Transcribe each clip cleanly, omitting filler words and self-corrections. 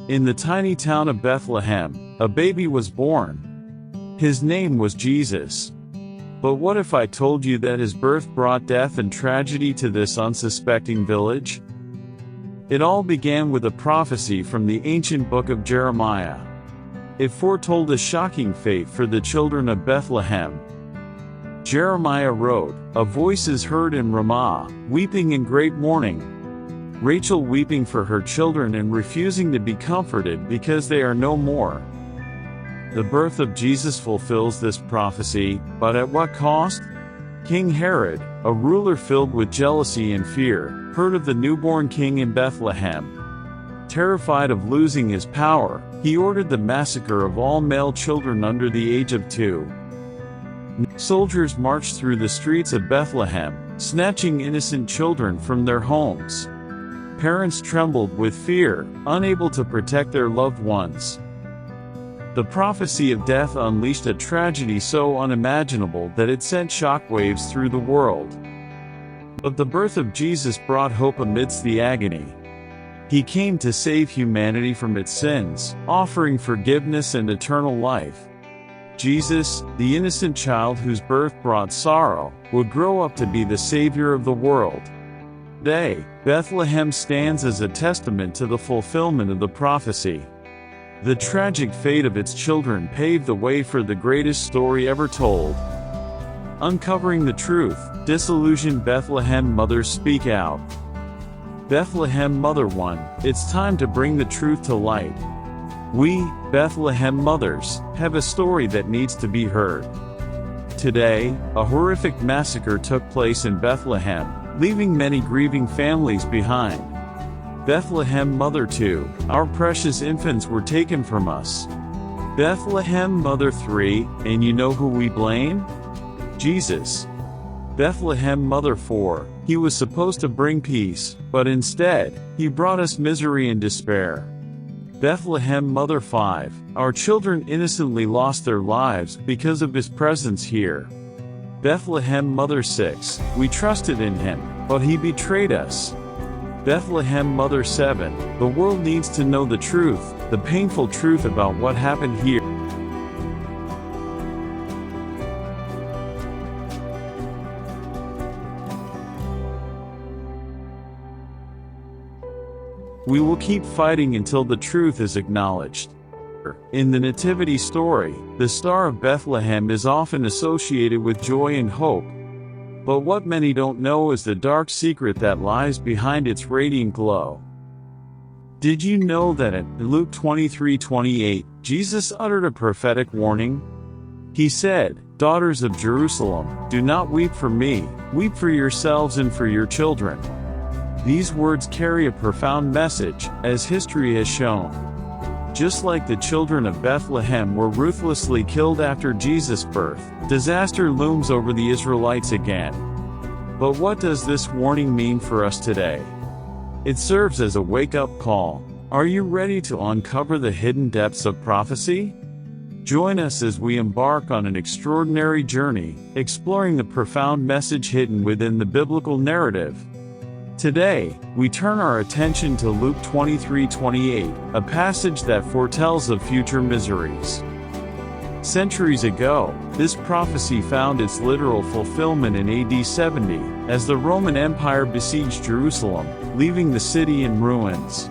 In the tiny town of Bethlehem, a baby was born. His name was Jesus. But what if I told you that his birth brought death and tragedy to this unsuspecting village? It all began with a prophecy from the ancient book of Jeremiah. It foretold a shocking fate for the children of Bethlehem. Jeremiah wrote, "A voice is heard in Ramah, weeping in great mourning. Rachel weeping for her children and refusing to be comforted because they are no more." The birth of Jesus fulfills this prophecy, but at what cost? King Herod, a ruler filled with jealousy and fear, heard of the newborn king in Bethlehem. Terrified of losing his power, he ordered the massacre of all male children under the age of 2. Soldiers marched through the streets of Bethlehem, snatching innocent children from their homes. Parents trembled with fear, unable to protect their loved ones. The prophecy of death unleashed a tragedy so unimaginable that it sent shockwaves through the world. But the birth of Jesus brought hope amidst the agony. He came to save humanity from its sins, offering forgiveness and eternal life. Jesus, the innocent child whose birth brought sorrow, would grow up to be the Savior of the world. Today, Bethlehem stands as a testament to the fulfillment of the prophecy. The tragic fate of its children paved the way for the greatest story ever told. Uncovering the truth, disillusioned Bethlehem mothers speak out. Bethlehem Mother 1, it's time to bring the truth to light. We, Bethlehem mothers, have a story that needs to be heard. Today, a horrific massacre took place in Bethlehem, leaving many grieving families behind. Bethlehem Mother 2, our precious infants were taken from us. Bethlehem Mother 3, and you know who we blame? Jesus. Bethlehem Mother 4, he was supposed to bring peace, but instead, he brought us misery and despair. Bethlehem Mother 5, our children innocently lost their lives because of his presence here. Bethlehem Mother 6, we trusted in him, but he betrayed us. Bethlehem Mother 7, the world needs to know the truth, the painful truth about what happened here. We will keep fighting until the truth is acknowledged. In the Nativity story, the Star of Bethlehem is often associated with joy and hope. But what many don't know is the dark secret that lies behind its radiant glow. Did you know that in Luke 23:28, Jesus uttered a prophetic warning? He said, "Daughters of Jerusalem, do not weep for me, weep for yourselves and for your children." These words carry a profound message, as history has shown. Just like the children of Bethlehem were ruthlessly killed after Jesus' birth, disaster looms over the Israelites again. But what does this warning mean for us today? It serves as a wake-up call. Are you ready to uncover the hidden depths of prophecy? Join us as we embark on an extraordinary journey, exploring the profound message hidden within the biblical narrative. Today, we turn our attention to Luke 23:28, a passage that foretells of future miseries. Centuries ago, this prophecy found its literal fulfillment in AD 70, as the Roman Empire besieged Jerusalem, leaving the city in ruins.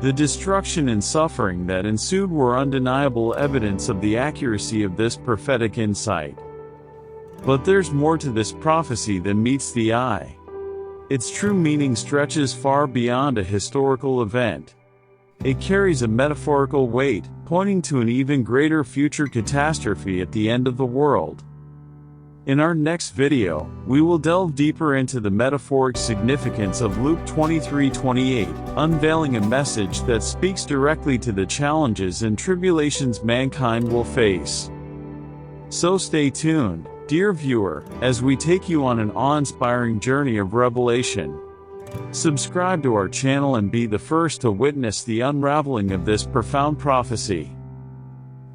The destruction and suffering that ensued were undeniable evidence of the accuracy of this prophetic insight. But there's more to this prophecy than meets the eye. Its true meaning stretches far beyond a historical event. It carries a metaphorical weight, pointing to an even greater future catastrophe at the end of the world. In our next video, we will delve deeper into the metaphoric significance of Luke 23:28, unveiling a message that speaks directly to the challenges and tribulations mankind will face. So stay tuned, dear viewer, as we take you on an awe-inspiring journey of revelation. Subscribe to our channel and be the first to witness the unraveling of this profound prophecy.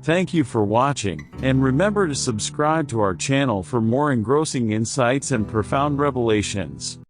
Thank you for watching, and remember to subscribe to our channel for more engrossing insights and profound revelations.